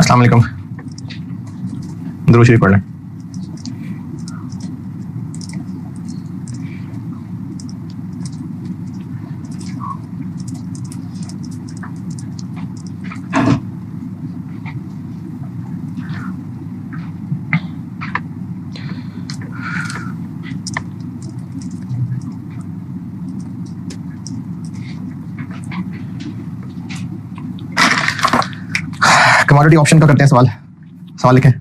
अस्सलाम वालेकुम। दुरूद शरीफ पढ़ लें। कमोडिटी ऑप्शन का करते हैं सवाल। सवाल लिखें।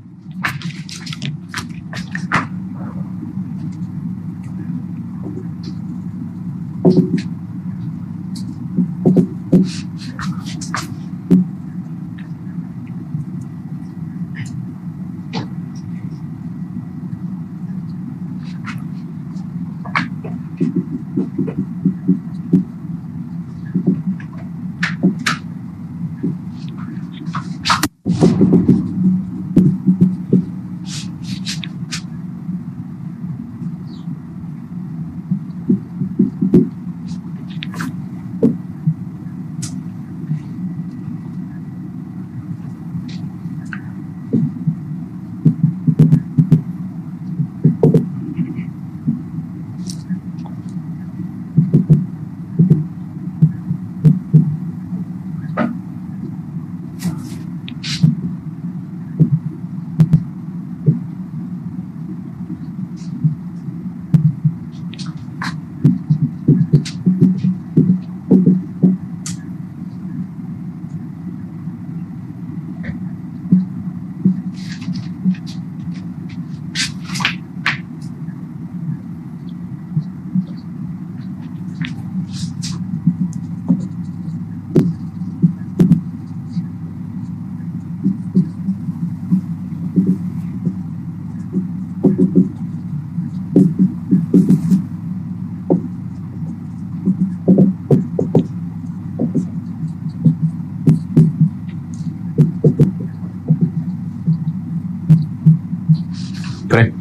करें।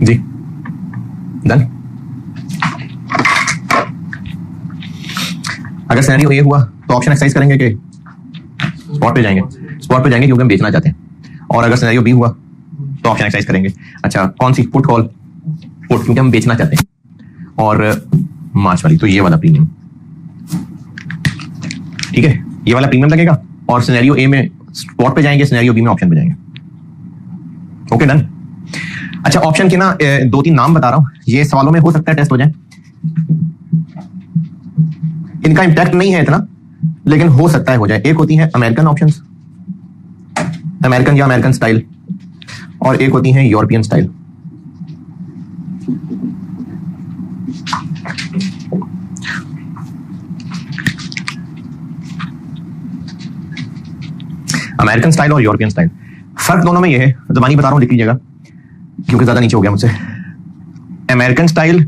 जी डन। अगर सिनेरियो ये हुआ तो ऑप्शन एक्सरसाइज करेंगे कि स्पॉट पे जाएंगे? स्पॉट पे जाएंगे क्योंकि हम बेचना चाहते हैं। और अगर सिनेरियो बी हुआ तो ऑप्शन एक्सरसाइज करेंगे। अच्छा कौन सी? Put call. पुट क्योंकि हम बेचना चाहते हैं। और मार्च वाली तो ये वाला प्रीमियम, ठीक है, ये वाला प्रीमियम लगेगा। और सिनेरियो ए में स्पॉट पे जाएंगे, सिनेरियो बी में ऑप्शन पे जाएंगे। Okay done. अच्छा ऑप्शन के ना 2-3 नाम बता रहा हूं, ये सवालों में हो सकता है टेस्ट हो जाए। इनका इंपैक्ट नहीं है इतना, लेकिन हो सकता है हो जाए। एक होती है अमेरिकन ऑप्शंस, अमेरिकन या अमेरिकन स्टाइल, और एक होती है यूरोपियन स्टाइल। अमेरिकन स्टाइल और यूरोपियन स्टाइल, फर्क दोनों में ये है, जबानी बता रहा हूं, लिख लीजिएगा क्योंकि ज्यादा नीचे हो गया मुझसे। अमेरिकन स्टाइल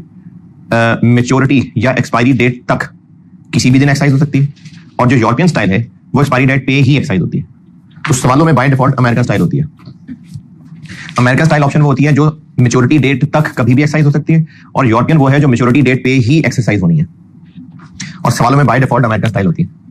मेच्योरिटी या एक्सपायरी डेट तक किसी भी दिन एक्सरसाइज हो सकती है, और जो यूरोपियन स्टाइल है वो एक्सपायरी डेट पे ही एक्सरसाइज होती है। तो सवालों में बाय डिफॉल्ट अमेरिकन स्टाइल होती है। अमेरिकन स्टाइल ऑप्शन वो होती है जो मेच्योरिटी डेट तक कभी भी एक्सरसाइज हो सकती है, और यूरोपियन वो है जो मेच्योरिटी डेट पे ही एक्सरसाइज होनी है। और सवालों में बाय डिफॉल्ट अमेरिकन स्टाइल होती है।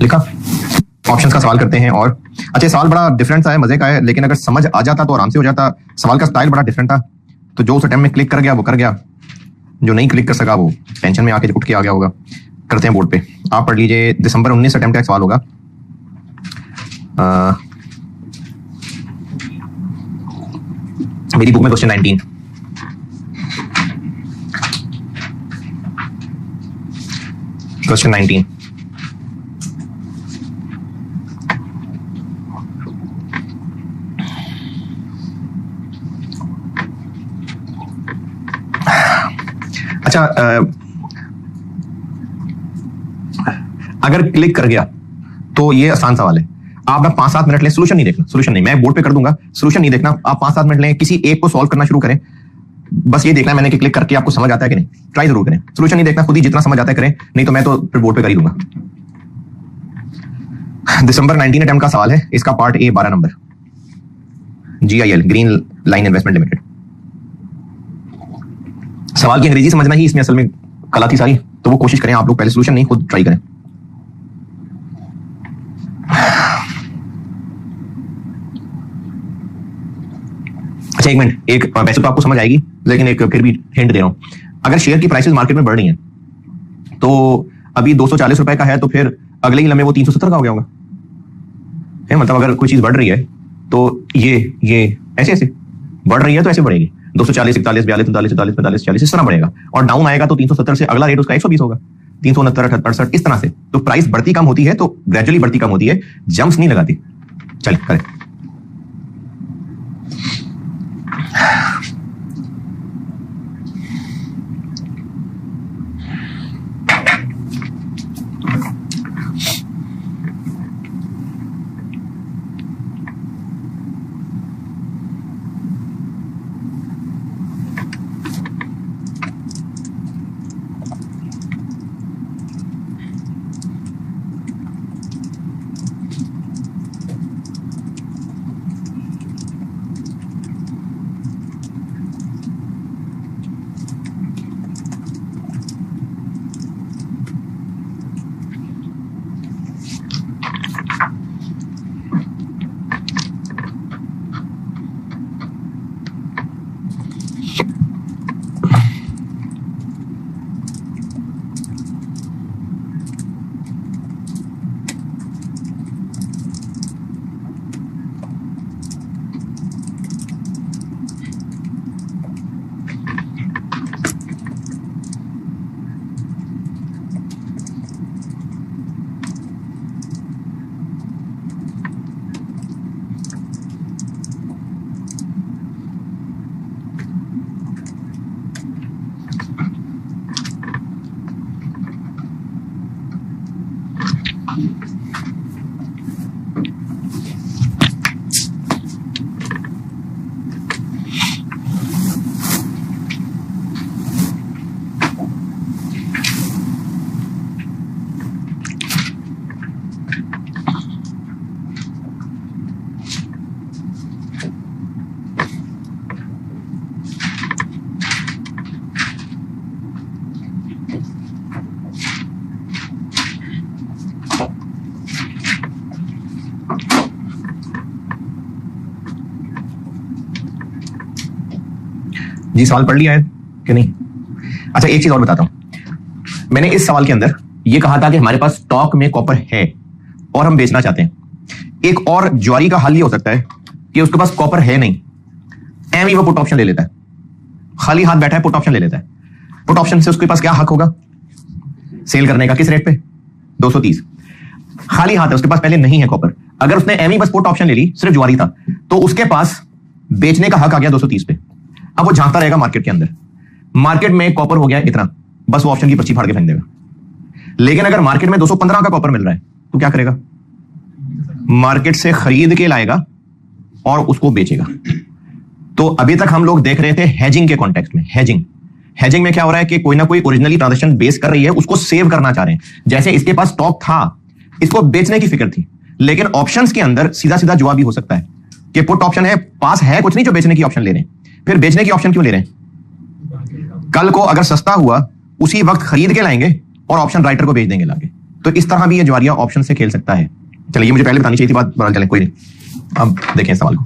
लिखा। ऑप्शंस का सवाल करते हैं। और अच्छा सवाल बड़ा डिफरेंट सा है, मजे का है, लेकिन अगर समझ आ जाता तो आराम से हो जाता। सवाल का स्टाइल बड़ा डिफरेंट था, तो जो उस अटेम्प्ट में क्लिक कर गया वो कर गया, जो नहीं क्लिक कर सका वो टेंशन में आके उठ के आ गया होगा। करते हैं बोर्ड पे, आप पढ़ लीजिए। दिसंबर 19 अटेम्प्ट का सवाल होगा। मेरी बुक में क्वेश्चन 19। क्वेश्चन 19 अच्छा अगर क्लिक कर गया तो ये आसान सवाल है। आप ना 5-7 मिनट लें, सोल्यूशन नहीं देखना, सोल्यूशन नहीं, मैं बोर्ड पे कर दूंगा, सोल्यूशन नहीं देखना। आप 5-7 मिनट लें, किसी एक को सॉल्व करना शुरू करें, बस ये देखना है मैंने कि क्लिक करके आपको समझ आता है कि नहीं। ट्राई जरूर करें, सोल्यूशन नहीं देखना, खुद ही जितना समझ आता है करें, नहीं तो मैं तो फिर बोर्ड पे कर ही दूंगा। दिसंबर 19 अटेम्प्ट का सवाल है, इसका part A 12 number, GIL green line investment limited. सवाल की अंग्रेजी समझना ही इसमें असल में कला थी सारी, तो वो कोशिश करें आप लोग, पहले सोल्यूशन नहीं खुद ट्राई करें। अच्छा एक मिनट, एक वैसे तो आपको समझ आएगी, लेकिन एक फिर भी हिंट दे रहा हूं। अगर शेयर की प्राइसेस मार्केट में बढ़ रही हैं, तो अभी 240 रुपए का है, तो फिर अगले ही लम्हे वो 370 का हो गया होगा। है मतलब अगर कोई चीज बढ़ रही है तो ये ऐसे ऐसे बढ़ रही है तो ऐसे बढ़ेगी, 240, 41, 42, 43, 44, 45, 46 इस तरह बढ़ेगा। और डाउन आएगा तो 370 से अगला रेट उसका 120 होगा, 369, 68, इस तरह से। तो प्राइस बढ़ती कम होती है, तो ग्रेजुअली बढ़ती कम होती है, जंप्स नहीं लगाती। चलिए करें। जी सवाल पढ़ लिया है कि नहीं? अच्छा एक चीज और बताता हूं, मैंने इस सवाल के अंदर यह कहा था कि हमारे पास स्टॉक में कॉपर है और हम बेचना चाहते हैं। एक और ज्वारी का हल यह हो सकता है कि उसके पास कॉपर है नहीं, एम ही वो पुट ऑप्शन ले लेता है, खाली हाथ बैठा है, पुट ऑप्शन ले लेता है। पुट ऑप्शन से उसके पास क्या हक होगा? सेल करने का। किस रेट पे? 230। खाली हाथ है, उसके पास पहले नहीं है कॉपर। अगर उसने एम ही बस पुट ऑप्शन ले ली, सिर्फ ज्वारी था, तो उसके पास बेचने का हक आ गया 230 पे। अब वो झांकता रहेगा मार्केट के अंदर, मार्केट में कॉपर हो गया इतना, बस वो ऑप्शन की पर्ची फाड़ के फेंक देगा। लेकिन अगर मार्केट में 215 का कॉपर मिल रहा है तो क्या करेगा? मार्केट से खरीद के लाएगा और उसको बेचेगा। तो अभी तक हम लोग देख रहे थे हेजिंग के कॉन्टेक्स्ट में। हेजिंग में क्या हो रहा है कि कोई ना कोई ओरिजिनली ट्रांजैक्शन बेस कर रही है, उसको सेव करना चाह रहे हैं। जैसे इसके पास स्टॉक था, इसको बेचने की फिक्र थी, लेकिन ऑप्शंस के अंदर सीधा सीधा जवाब भी हो सकता है कि पुट ऑप्शन है, पास है कुछ नहीं जो बेचने की ऑप्शन ले रहे हैं, फिर बेचने की ऑप्शन क्यों ले रहे हैं? कल को अगर सस्ता हुआ उसी वक्त खरीद के लाएंगे और ऑप्शन राइटर को बेच देंगे लाके। तो इस तरह भी ये ज्वारिया ऑप्शन से खेल सकता है। चलिए, मुझे पहले बतानी चाहिए थी बात, बता चले कोई नहीं। अब देखें सवाल को।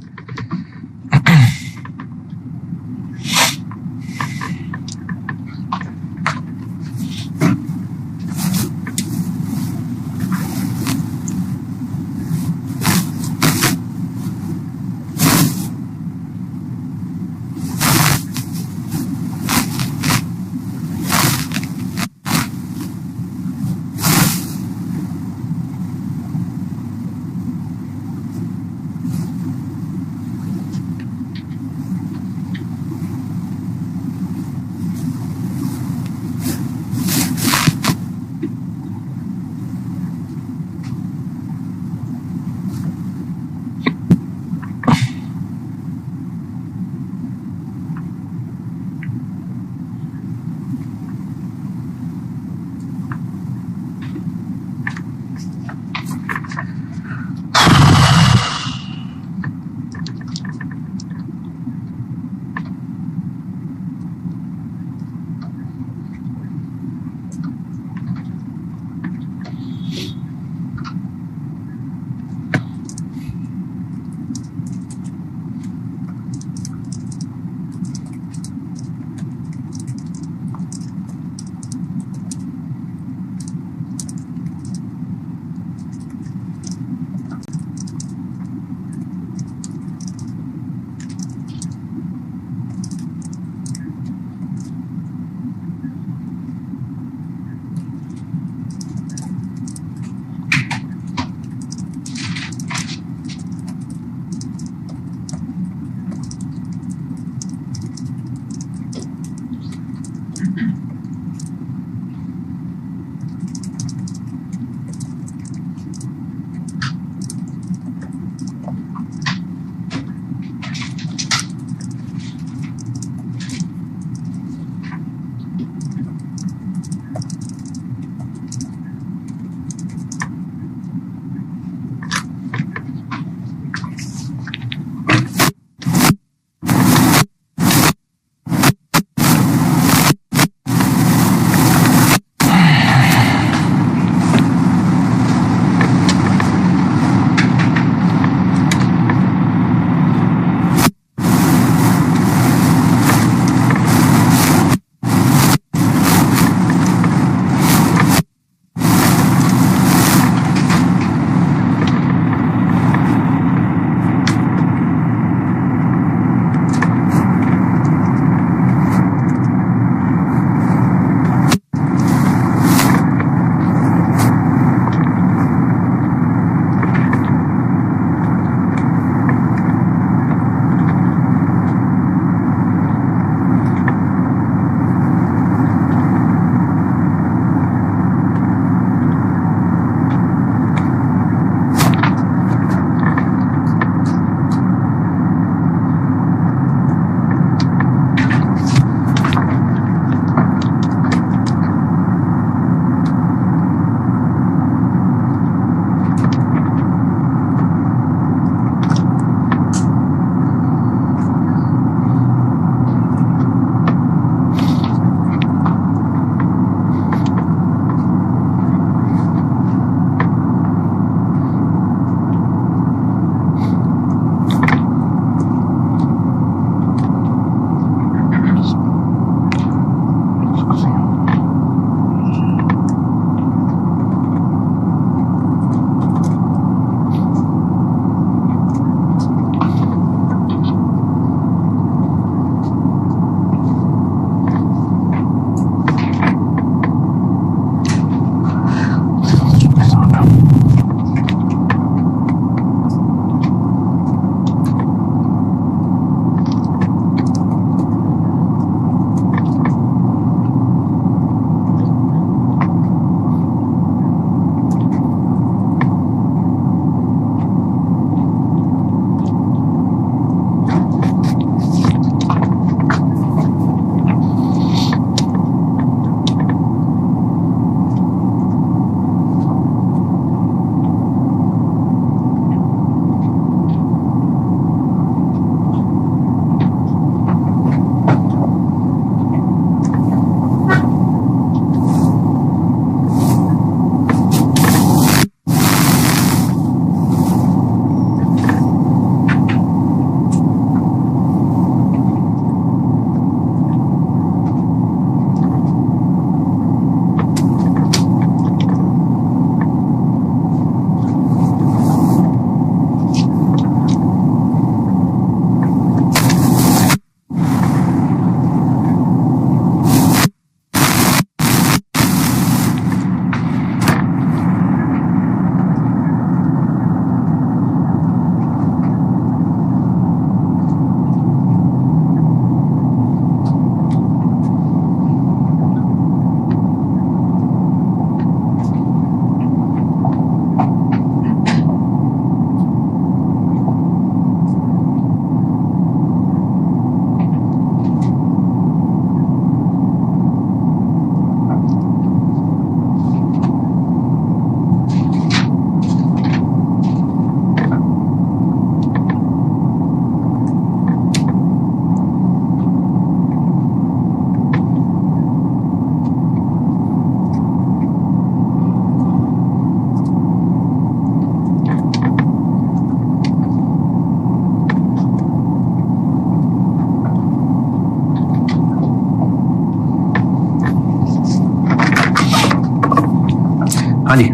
हाँ जी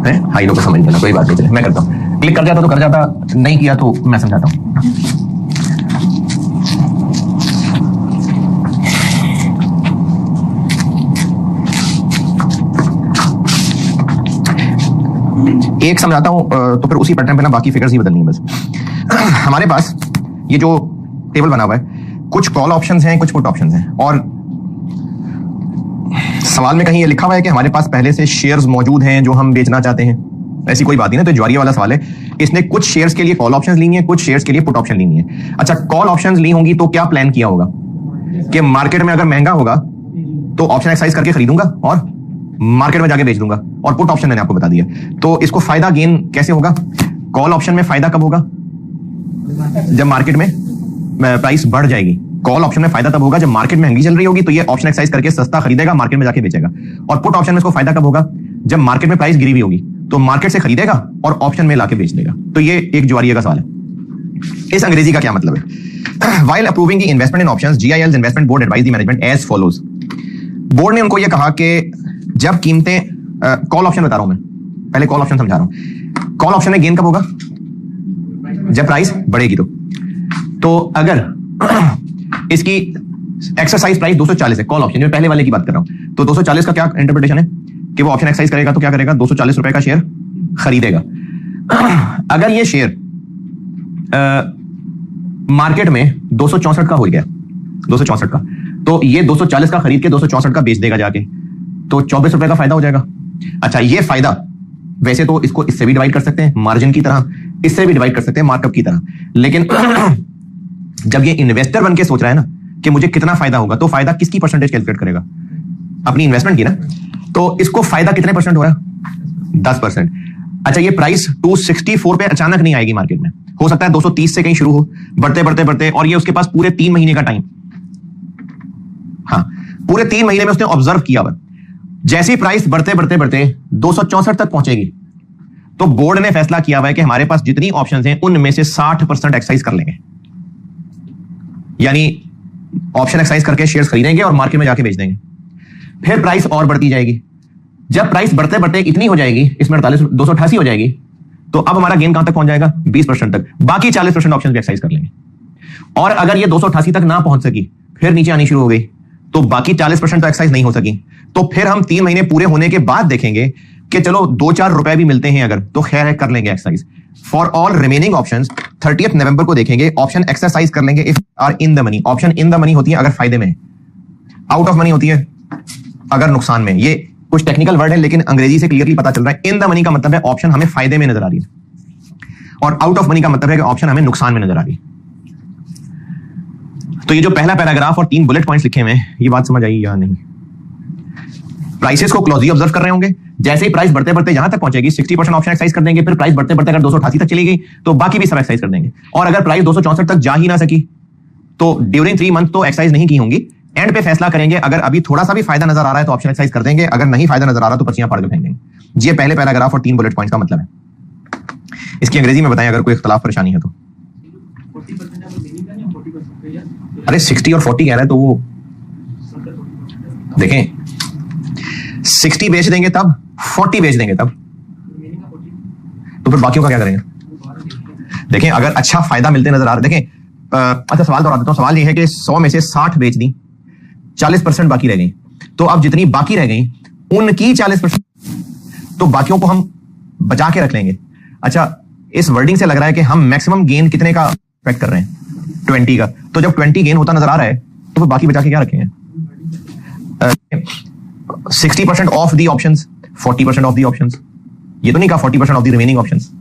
है, हाई लो को समझ लेना, कोई बात नहीं, चले मैं करता हूँ। क्लिक कर जाता तो कर जाता, नहीं किया तो मैं समझाता हूँ। एक समझाता हूं तो फिर उसी पैटर्न पे ना बाकी फिगर्स ही बदलनी है बस। हमारे पास ये जो टेबल बना हुआ है, कुछ कॉल ऑप्शंस हैं, कुछ पुट ऑप्शंस हैं, और सवाल में कहीं ये लिखा हुआ है कि हमारे पास पहले से शेयर्स मौजूद हैं जो हम बेचना चाहते हैं। ऐसी कोई बात नहीं ना, तो ज्वारिया वाला सवाल है। इसने कुछ शेयर्स के लिए कॉल ऑप्शंस ली हैं, कुछ शेयर्स के लिए पुट ऑप्शन ली है। अच्छा, कॉल ऑप्शंस ली होंगी तो क्या प्लान किया होगा कि मार्केट में अगर महंगा होगा तो ऑप्शन एक्सरसाइज करके खरीदूंगा और मार्केट में जाके बेच दूंगा, और पुट ऑप्शन मैंने आपको बता दिया। तो इसको फायदा गेन कैसे होगा? कॉल ऑप्शन में फायदा कब होगा? जब मार्केट में प्राइस बढ़ जाएगी। कॉल ऑप्शन में फायदा तब होगा जब मार्केट महंगी चल रही होगी, तो ये ऑप्शन एक्सरसाइज करके सस्ता खरीदेगा, मार्केट में जाके बेचेगा। और पुट ऑप्शन में इसको फायदा कब होगा? जब मार्केट में प्राइस गिरी हुई होगी, तो मार्केट से खरीदेगा और ऑप्शन में लाके बेच देगा। तो ये एक ज्वारिया का सवाल है। इस अंग्रेजी का क्या मतलब है? While approving the investment in options, GIL's investment board advised the management as follows. Board ने उनको यह कहा कि जब कीमतें, कॉल ऑप्शन बता रहा हूं मैं, पहले कॉल ऑप्शन समझा रहा हूं। कॉल ऑप्शन में गेन कब होगा? जब प्राइस बढ़ेगी। तो अगर इसकी एक्सरसाइज प्राइस 240 है, कॉल ऑप्शन में पहले वाले की बात कर रहा हूं, तो 240 का क्या इंटरप्रिटेशन है कि वो ऑप्शन एक्सरसाइज करेगा तो क्या करेगा? 240 रुपए का शेयर खरीदेगा। अगर ये शेयर मार्केट में 264 का हो गया, 264 का, तो ये 240 का खरीद के 264 का बेच देगा जाके, तो 24 रुपए का फायदा हो जाएगा। अच्छा, ये फायदा वैसे तो इसको इससे भी डिवाइड कर सकते हैं, मार्जिन की तरह, इससे भी डिवाइड कर सकते हैं, मार्कअप की तरह। लेकिन जब ये इन्वेस्टर बन के सोच रहा है ना कि मुझे कितना फायदा होगा, तो फायदा किसकी परसेंटेज कैलकुलेट करेगा? अपनी इन्वेस्टमेंट की ना। तो इसको फायदा कितने परसेंट हो रहा है? 10%। अच्छा, ये प्राइस 264 पे अचानक नहीं आएगी मार्केट में, हो सकता है 230 से कहीं शुरू हो, बढ़ते बढ़ते बढ़ते, और ये उसके पास पूरे 3 महीने का टाइम, हाँ पूरे 3 महीने में उसने ऑब्जर्व किया हुआ। जैसी प्राइस बढ़ते बढ़ते बढ़ते 264 तक पहुंचेगी, तो बोर्ड ने फैसला किया हुआ है कि हमारे पास जितनी ऑप्शंस हैं उनमें से 60% एक्सरसाइज कर लेंगे, यानी ऑप्शन एक्सरसाइज करके शेयर्स खरीदेंगे और मार्केट में जाके बेच देंगे। फिर प्राइस और बढ़ती जाएगी। जब प्राइस बढ़ते बढ़ते इतनी हो जाएगी, इसमें 288 हो जाएगी, तो अब हमारा गेन कहां तक पहुंच जाएगा? 20% तक। बाकी 40% ऑप्शन भी एक्सरसाइज कर लेंगे। और अगर ये 288 तक ना पहुंच सकी, फिर नीचे आनी शुरू हो गई, तो बाकी 40% तो एक्सरसाइज नहीं हो सकी, तो फिर हम 3 महीने पूरे होने के बाद देखेंगे कि चलो 2-4 रुपए भी मिलते हैं अगर, तो खैर है, कर लेंगे exercise. For all remaining options 30 नवंबर को देखेंगे, ऑप्शन एक्सरसाइज कर लेंगे if are in the money. Option in the money होती है अगर फायदे में, आउट ऑफ मनी होती है अगर नुकसान में। ये कुछ टेक्निकल वर्ड है लेकिन अंग्रेजी से क्लियरली पता चल रहा है। इन द मनी का मतलब है ऑप्शन हमें फायदे में नजर आ रही है, और आउट ऑफ मनी का मतलब है कि ऑप्शन हमें नुकसान में नजर आ रही है। तो ये जो पहला पैराग्राफ और 3 बुलेट पॉइंट्स लिखे हुए हैं, ये बात समझ आई या नहीं? प्राइसेस को क्लोजली ऑब्जर्व कर रहे होंगे। जैसे ही प्राइस बढ़ते बढ़ते यहां तक पहुंचेगी, 60% ऑप्शन एक्सरसाइज कर देंगे। फिर प्राइस बढ़ते बढ़ते अगर 288 तक चली गई, तो बाकी भी सब एक्सरसाइज कर देंगे। और अगर प्राइस 264 तक जा ही ना सकी, तो ड्यूरिंग 3 मंथ तो एक्सरसाइज नहीं की होंगी। एंड पे फैसला करेंगे, अगर अभी थोड़ा सा भी फायदा नजर आ रहा है तो ऑप्शन एक्सरसाइज कर देंगे, अगर नहीं फायदा नजर आ रहा तो पर्चियां फाड़ के फेंक देंगे। ये पहले पैराग्राफ और 3 बुलेट पॉइंट्स का मतलब है। इसकी अंग्रेजी में बताएं अगर कोई इख्तलाफ परेशानी है तो। अरे 60 और 40 कह रहा है, तो वो देखें 60 बेच देंगे तब, 40 बेच देंगे तब, तो फिर बाकियों का क्या करेंगे? देखें अगर अच्छा फायदा मिलते नजर आ रहा है, देखें अच्छा सवाल दोहरा देता हूं। सवाल ये है कि 100 में से 60 बेच दी, 40% बाकी रह गई, तो अब जितनी बाकी रह गई उनकी 40%, तो बाकियों को हम बचा के रख लेंगे। अच्छा, इस वर्डिंग से लग रहा है कि हम मैक्सिमम गेन कितने का एक्सपेक्ट कर रहे हैं? 20 का। तो जब 20 गेन होता नजर आ रहा है, तो फिर बाकी बचा के क्या रखेंगे? 60% of the options, 40% of the options. ये तो नहीं कहा 40% ऑफ दी रिमेनिंग ऑप्शंस।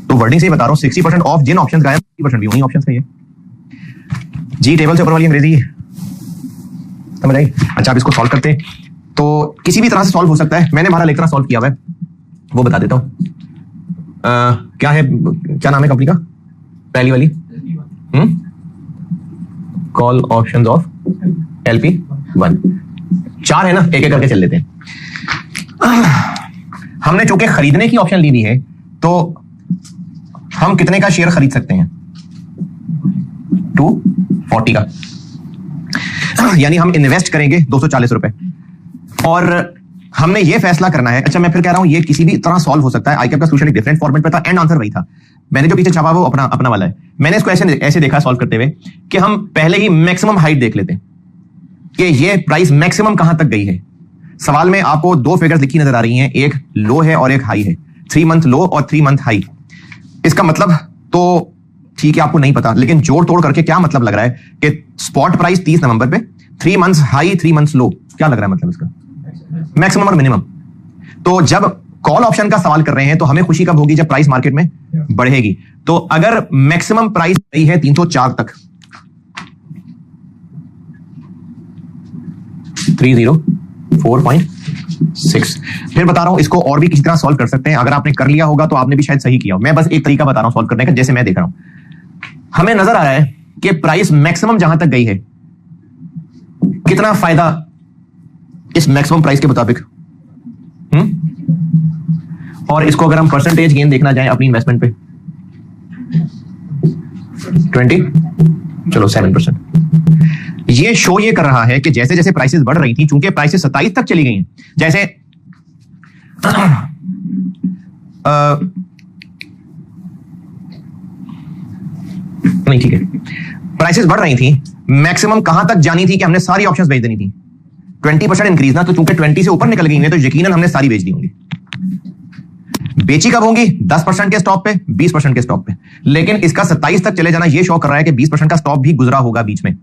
तो वर्डिंग से ही बता रहा हूं, 60% ऑफ जिन ऑप्शंस गायब, 40% भी उन्हीं ऑप्शंस का ये जी। टेबल से ऊपर वाली अंग्रेजी समझ आई? अच्छा, आप इसको सॉल्व करते हैं तो किसी भी तरह से सॉल्व हो सकता है। मैंने हमारा लेक्चर सॉल्व किया हुआ है, वो बता देता हूं। क्या है, क्या नाम है कंपनी का? पहली वाली कॉल ऑप्शंस ऑफ LP1। 4 है ना, एक एक करके चल लेते हैं। हमने चूंकि खरीदने की ऑप्शन ली हुई है, तो हम कितने का शेयर खरीद सकते हैं? 240 का, यानी हम इन्वेस्ट करेंगे 240 रुपए, और हमने ये फैसला करना है। अच्छा मैं फिर कह रहा हूं ये किसी भी तरह सॉल्व हो सकता है। आईकैप का सॉल्यूशन एक डिफरेंट फॉर्मेट पे था, एंड आंसर वही था। मैंने जो पीछे छापा वो अपना वाला है। मैंने इसको ऐसे देखा सॉल्व करते हुए कि हम पहले ही मैक्सिमम हाइट देख लेते हैं कि ये प्राइस मैक्सिमम कहां तक गई है। सवाल में आपको दो फिगर्स लिखी नजर आ रही हैं, एक लो है और एक हाई है, 3 मंथ लो और 3 मंथ हाई। इसका मतलब तो ठीक है आपको नहीं पता, लेकिन जोड़ तोड़ करके क्या मतलब लग रहा है कि स्पॉट प्राइस 30 नवंबर पे 3 मंथ्स हाई 3 मंथ्स लो, क्या लग रहा है मतलब इसका मैक्सिमम और मिनिमम। तो जब कॉल ऑप्शन का सवाल कर रहे हैं तो हमें खुशी कब होगी, जब प्राइस मार्केट में बढ़ेगी। तो अगर मैक्सिमम प्राइस गई है 304 तक, 304.6, फिर बता रहा हूं इसको और भी किसी तरह सॉल्व कर सकते हैं। अगर आपने कर लिया होगा तो आपने भी शायद सही किया हो, मैं बस एक तरीका बता रहा हूं सॉल्व करने का जैसे मैं देख रहा हूं। हमें नजर आ रहा है कि प्राइस मैक्सिमम जहां तक गई है, कितना फायदा इस मैक्सिमम प्राइस के मुताबिक, और इसको अगर हम परसेंटेज गेन देखना जाए अपनी इन्वेस्टमेंट पे 20, चलो 7%। ये शो ये कर रहा है कि जैसे जैसे प्राइसेस बढ़ रही थी, चूंकि प्राइसेस 27 तक चली गई हैं, जैसे नहीं ठीक है, प्राइसेस बढ़ रही थी, मैक्सिमम कहां तक जानी थी कि हमने सारी ऑप्शंस बेच देनी थी। 20% इंक्रीज ना, तो चूंकि 20 से ऊपर निकल गई हैं तो यकीनन हमने सारी बेच दी होंगी। बेची कब होंगी, 10% के स्टॉप पे, 20% के स्टॉप पे, लेकिन इसका 27 तक चले जाना ये शो कर रहा है कि 20% का स्टॉप भी गुजरा होगा बीच में।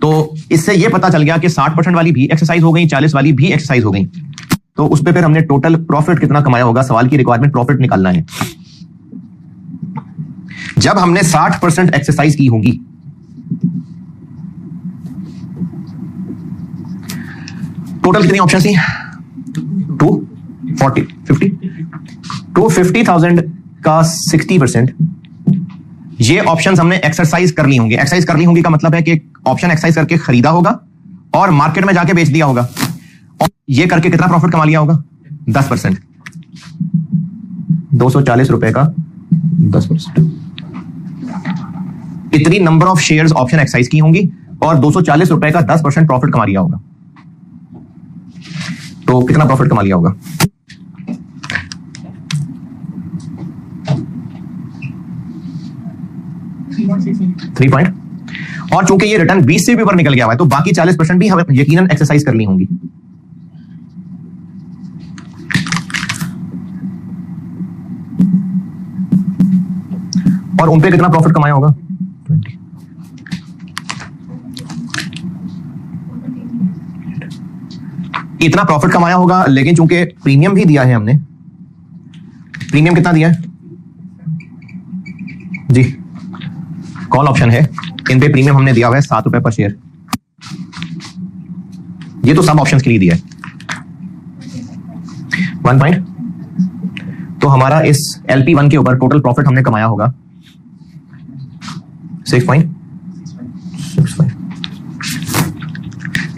तो इससे ये पता चल गया कि 60% वाली भी एक्सरसाइज हो गई, 40 वाली भी एक्सरसाइज हो गई। तो उस पे फिर हमने टोटल प्रॉफिट कितना कमाया होगा, सवाल की रिक्वायरमेंट प्रॉफिट निकालना है। जब हमने 60% एक्सरसाइज की होगी, टोटल कितनी ऑप्शन थी, 250,000 का 60%, ये ऑप्शंस हमने एक्सरसाइज कर ली होंगी। एक्सरसाइज कर ली होंगी का मतलब है कि ऑप्शन एक्सरसाइज करके खरीदा होगा और मार्केट में जाके बेच दिया होगा, और ये करके कितना प्रॉफिट कमा लिया होगा, 10%, 240 रुपए का 10%। इतनी number of shares option exercise की होंगी और 240 रुपए का 10% प्रॉफिट कमा लिया होगा। तो कितना प्रॉफिट कमा लिया होगा, और चूंकि ये रिटर्न 20 से भी ऊपर निकल गया हुआ है तो बाकी 40% भी हमें यकीनन एक्सरसाइज करनी होंगी। और उन पे कितना प्रॉफिट कमाया होगा, 20। इतना प्रॉफिट कमाया होगा, लेकिन चूंकि प्रीमियम भी दिया है हमने, प्रीमियम कितना दिया है जी, कॉल ऑप्शन है, इन पे प्रीमियम हमने दिया हुआ है 7 रुपए पर शेयर। ये तो सब ऑप्शंस के लिए दिया है 1 पॉइंट। तो हमारा इस LP1 के ऊपर टोटल प्रॉफिट हमने कमाया होगा 6.65।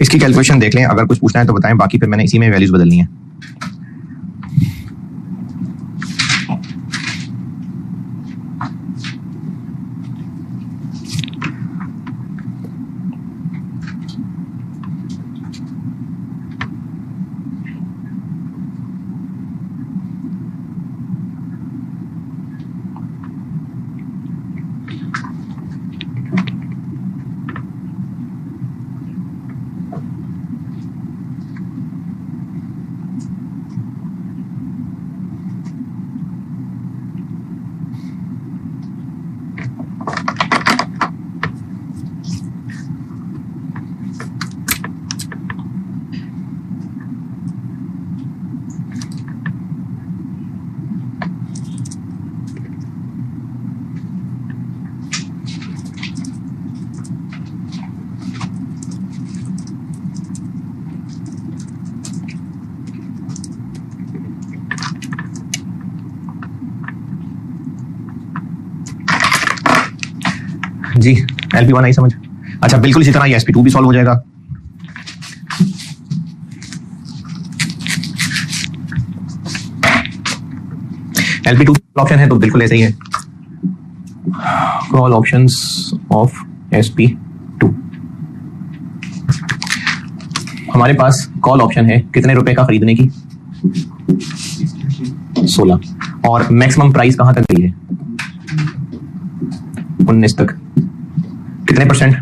इसकी कैलकुलेशन देख लें, अगर कुछ पूछना है तो बताएं, बाकी फिर मैंने इसी में वैल्यूज बदलनी है। जी LP1 आई समझ। अच्छा बिल्कुल इसी तरह ये SP2 भी सॉल्व हो जाएगा। LP2 ऑप्शन है तो बिल्कुल ऐसे ही है, कॉल ऑप्शंस ऑफ SP2। हमारे पास कॉल ऑप्शन है कितने रुपए का खरीदने की, 16, और मैक्सिमम प्राइस कहां तक गई है? 19 तक। कितने परसेंट?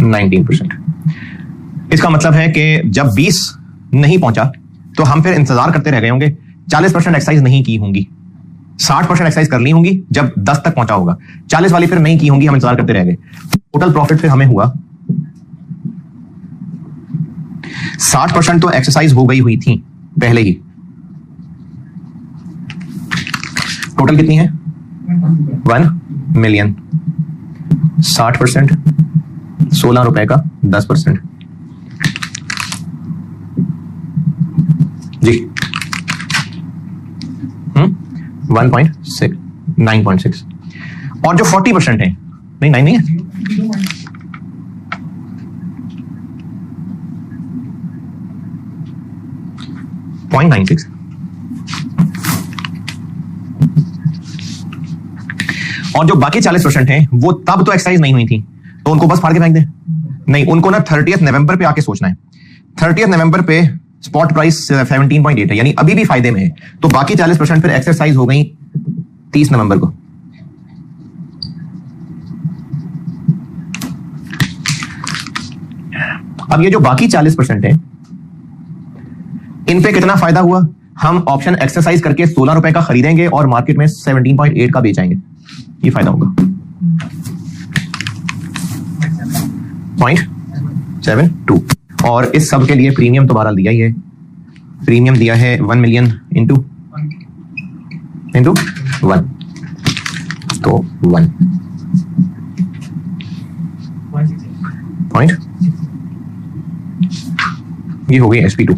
19%। इसका मतलब है कि जब 20 नहीं पहुंचा तो हम फिर इंतजार करते रह गए होंगे, 40% एक्सरसाइज नहीं की होंगी, 60% एक्सरसाइज कर ली होंगी जब 10 तक पहुंचा होगा, 40 वाली फिर नहीं की होंगी, हम इंतजार करते रह गए। टोटल प्रॉफिट फिर हमें हुआ 60% तो एक्सरसाइज हो गई हुई थी पहले ही। टोटल कितनी है? 1 मिलियन। 60%, 16 रुपए का 10%। जी 1.6, 9.6। और जो 40% है, नहीं 9 नहीं है, 0.96। और जो बाकी 40% हैं वो तब तो एक्सरसाइज नहीं हुई थी, तो उनको बस फाड़ के फेंक दें? नहीं, उनको ना 30 नवंबर पे आके सोचना है। 30 नवंबर पे स्पॉट प्राइस 17.8 है, यानी अभी भी फायदे में है, तो बाकी 40% फिर एक्सरसाइज हो गई 30 नवंबर को। अब ये जो बाकी 40% है, इन पे कितना फायदा हुआ? हम ऑप्शन एक्सरसाइज करके 16 रुपए का खरीदेंगे और मार्केट में 17.8 का बेचाएंगे, ये फायदा होगा। 0.72। और इस सब के लिए प्रीमियम तो बहरहाल दिया ही है, प्रीमियम दिया है 1 मिलियन इंटू 1, तो 1 पॉइंट, ये हो गई SP2।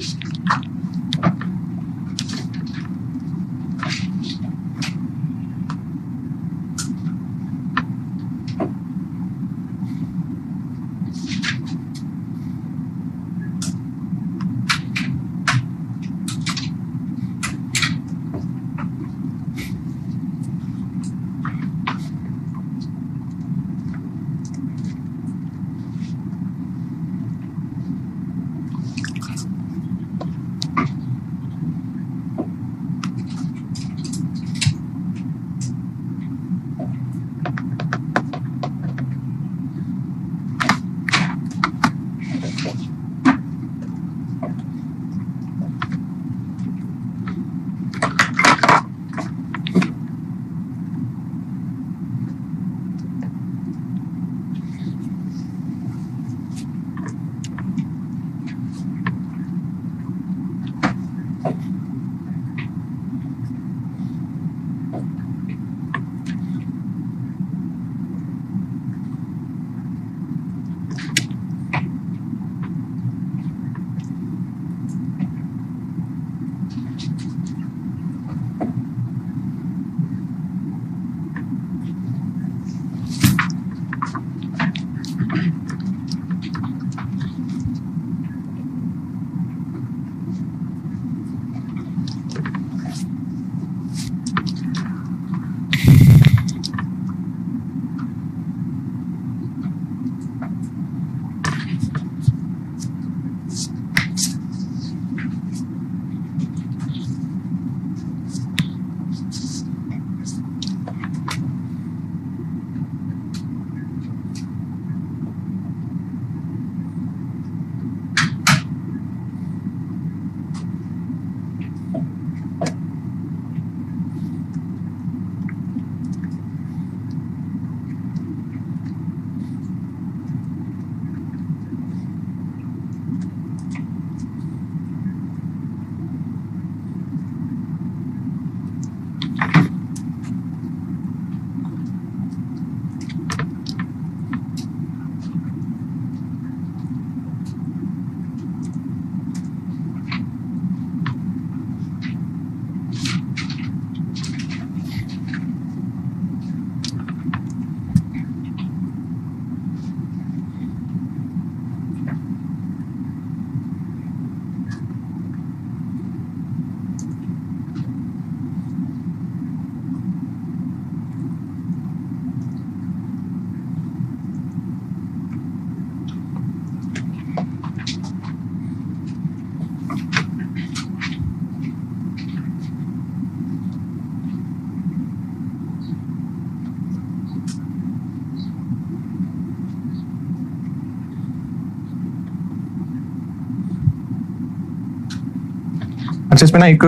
अच्छा, इसमें ना एक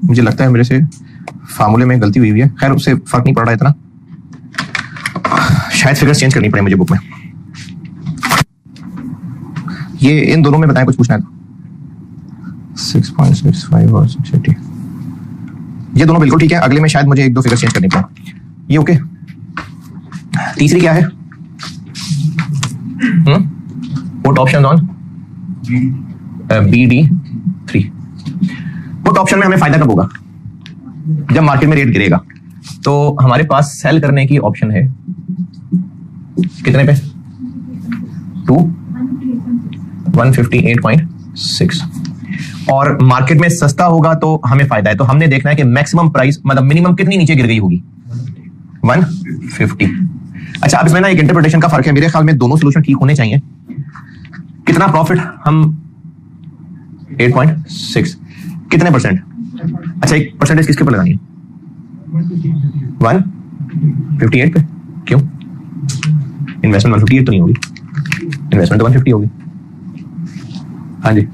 मुझे लगता है मेरे से फार्मूले में गलती हुई है, खैर उससे फर्क नहीं पड़ रहा है इतना, शायद फिगर्स चेंज करनी पड़े मुझे बुक में। ये इन दोनों में बताएं, कुछ पूछना है तो। 6.65 और 680, ये दोनों बिल्कुल ठीक है। अगले में शायद मुझे एक दो फिगर्स चेंज करनी पड़े, ये ओके। तीसरी क्या है? Put option on BD3। Put option में हमें फायदा कब होगा? जब मार्केट में रेट गिरेगा। तो हमारे पास सेल करने की ऑप्शन है कितने पे? 158.6। और मार्केट में सस्ता होगा तो हमें फायदा है। तो हमने देखना है कि मैक्सिमम प्राइस मतलब मिनिमम कितनी नीचे गिर गई होगी? 150। अच्छा, अब इसमें ना एक इंटरप्रिटेशन का फर्क है। मेरे ख्याल में दोनों सोल्यूशन ठीक होने चाहिए। कितना प्रॉफिट? हम 8.6, कितने परसेंट? अच्छा, एक परसेंटेज किसके ऊपर लगानी है? 158 पे। क्यों? इन्वेस्टमेंट 158 तो नहीं होगी, इन्वेस्टमेंट तो 150 होगी। हाँ जी,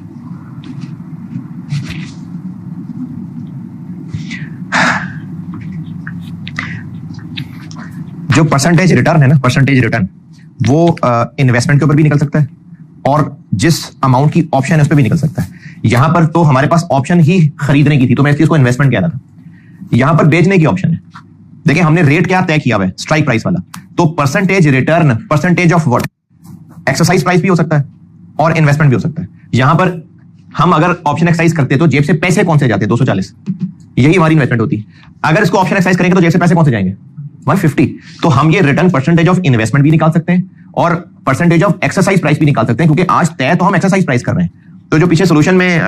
जो परसेंटेज रिटर्न है ना, परसेंटेज रिटर्न वो इन्वेस्टमेंट के ऊपर भी निकल सकता है और जिस अमाउंट की ऑप्शन है उस पर भी निकल सकता है। यहां पर तो हमारे पास ऑप्शन ही खरीदने की थी, तो मैं इसको इन्वेस्टमेंट कह रहा था। यहां पर बेचने की ऑप्शन है। देखिए, हमने रेट क्या तय किया हुआ है? स्ट्राइक प्राइस वाला। तो percentage return, percentage of what? Exercise price भी हो सकता है और इन्वेस्टमेंट भी हो सकता है। यहां पर हम अगर ऑप्शन एक्सरसाइज करते तो जेब से पैसे कौन से जाते? 240, यही हमारी इन्वेस्टमेंट होती। अगर इसको ऑप्शन एक्सरसाइज करेंगे तो जेब से पैसे कौन से जाएंगे? 150। तो हम ये रिटर्न परसेंटेज ऑफ इन्वेस्टमेंट भी निकाल सकते हैं और परसेंटेज ऑफ एक्सरसाइज प्राइस भी निकाल सकते हैं, क्योंकि आज तय तो हम एक्सरसाइज प्राइस कर रहे हैं। तो जो पीछे सोल्यूशन में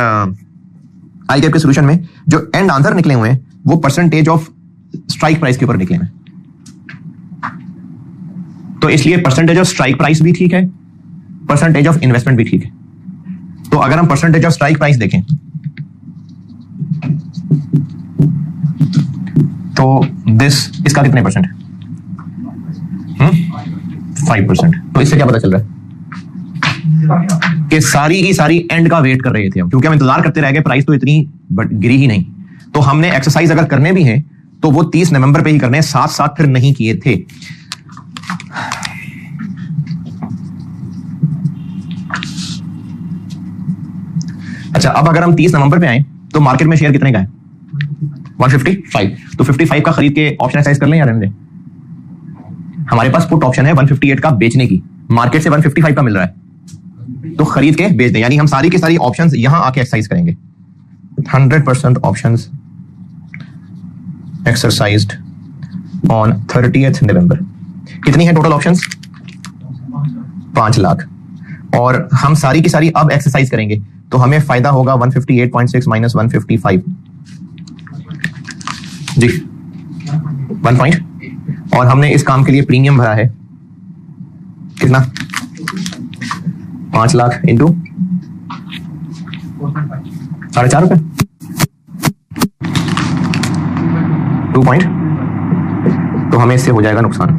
आई कैप के सोल्यूशन में जो एंड आंसर निकले हुए हैं वो परसेंटेज ऑफ स्ट्राइक प्राइस के ऊपर निकले हैं। तो इसलिए परसेंटेज ऑफ स्ट्राइक प्राइस भी ठीक है, परसेंटेज ऑफ इन्वेस्टमेंट भी ठीक है। तो अगर हम परसेंटेज ऑफ स्ट्राइक प्राइस देखें तो इसका कितने परसेंट है? 5%। तो इससे क्या पता चल रहा है कि सारी की सारी एंड का वेट कर रहे थे हम, क्योंकि हम इंतजार करते रह गए, प्राइस तो इतनी गिरी ही नहीं। तो हमने एक्सरसाइज अगर करने भी हैं तो वो 30 नवंबर पे ही करने, साथ साथ फिर नहीं किए थे। अच्छा, अब अगर हम 30 नवंबर पे आए तो मार्केट में शेयर कितने का है? 155। तो 55 का खरीद के ऑप्शन एक्सरसाइज कर लें या रहने दें? हमारे पास पुट ऑप्शन है 158 का बेचने की, मार्केट से 155 का मिल रहा है, तो खरीद के बेच दें। यानी हम सारी की सारी ऑप्शंस यहां आके एक्सरसाइज करेंगे। 100% ऑप्शंस एक्सरसाइज्ड ऑन 30th नवंबर। कितनी है टोटल ऑप्शंस? 5 लाख। और हम सारी की सारी अब एक्सरसाइज करेंगे तो हमें फायदा होगा 158.6 माइनस 155 जी 1 पॉइंट। और हमने इस काम के लिए प्रीमियम भरा है कितना? 5 लाख इंटू 4.5 रुपए, 2 पॉइंट। तो हमें इससे हो जाएगा नुकसान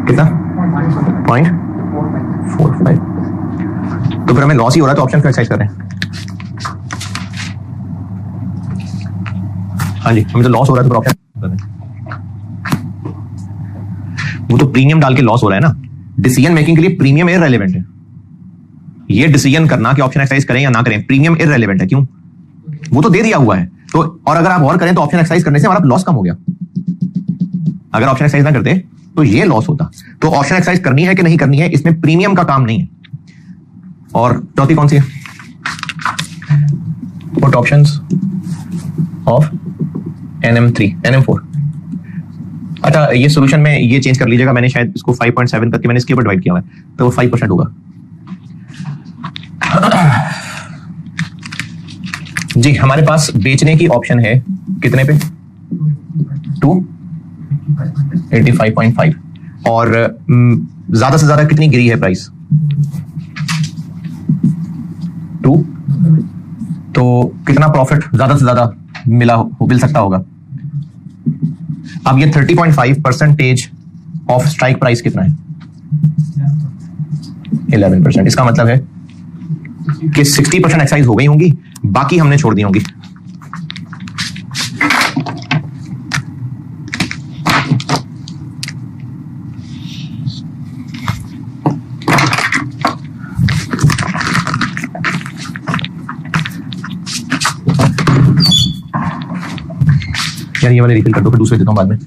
कितना? 0.45। तो फिर हमें लॉस ही हो रहा है, तो ऑप्शन क्यों एक्सरसाइज कर रहे हैं? हाँ जी, हमें तो लॉस हो रहा है तो फिर ऑप्शन कर रहे हैं। वो तो प्रीमियम डाल के लॉस हो रहा है ना। डिसीजन मेकिंग के लिए प्रीमियम इररिलेवेंट है। ये डिसीजन करना कि ऑप्शन एक्सरसाइज करें या ना करें, प्रीमियम इररिलेवेंट है। क्यों? वो तो दे दिया हुआ है। तो और अगर आप और करें तो ऑप्शन एक्सरसाइज करने से हमारा लॉस कम हो गया। अगर ऑप्शन एक्सरसाइज ना करते तो ये लॉस होता। तो ऑप्शन एक्सरसाइज करनी है कि नहीं करनी है, इसमें प्रीमियम का काम नहीं है। और चौथी कौन सी है? Put options of NM4। अच्छा, ये सॉल्यूशन में ये चेंज कर लीजिएगा, मैंने शायद इसको 5.7 करके मैंने इसके ऊपर डिवाइड किया हुआ है, तो वो 5% होगा जी। हमारे पास बेचने की ऑप्शन है कितने पे? 285.5। और ज्यादा से ज्यादा कितनी गिरी है प्राइस? 2। तो कितना प्रॉफिट ज्यादा से ज्यादा मिल सकता होगा? अब ये 30.5% ऑफ स्ट्राइक प्राइस कितना है? 11%। इसका मतलब है कि 60% एक्सरसाइज हो गई होंगी, बाकी हमने छोड़ दी होंगी। यार ये वाले रिफिल कर दो, फिर दूसरे देता हूं बाद में।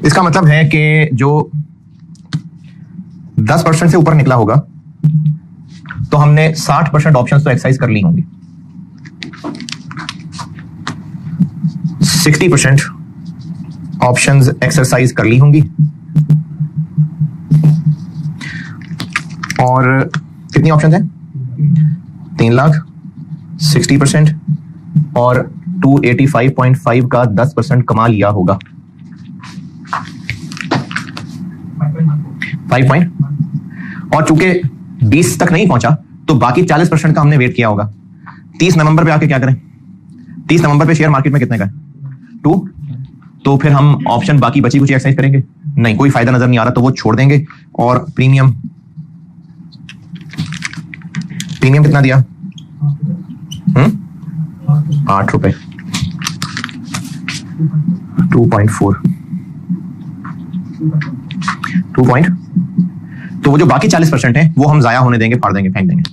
इसका मतलब है कि जो 10% से ऊपर निकला होगा तो हमने 60% ऑप्शंस तो एक्सरसाइज कर ली होंगी। 60% ऑप्शंस एक्सरसाइज कर ली होंगी। और कितनी ऑप्शंस हैं? 3 लाख। 60% और 285.5 का 10% कमा लिया होगा। 5 पॉइंट। और चूंकि 20 तक नहीं पहुंचा तो बाकी 40% का हमने वेट किया होगा। 30 नवंबर पे आके क्या करें? 30 नवंबर पे शेयर मार्केट में कितने का है? 2। तो फिर हम ऑप्शन बाकी बची कुछ एक्सरसाइज करेंगे? नहीं, कोई फायदा नजर नहीं आ रहा तो वो छोड़ देंगे। और प्रीमियम कितना दिया? 8 रुपए। 2.4 2 पॉइंट। तो वो जो बाकी 40% है वो हम जाया होने देंगे, फाड़ देंगे, फेंक देंगे।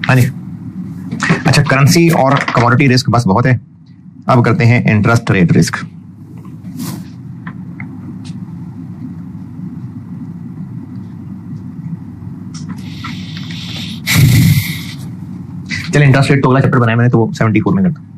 हाँ जी, अच्छा, करेंसी और कमोडिटी रिस्क बस बहुत है। अब करते हैं इंटरेस्ट रेट रिस्क। चलिए इंटरेस्ट रेट तो अगला चैप्टर बनाया मैंने, तो 74 में करता हूं।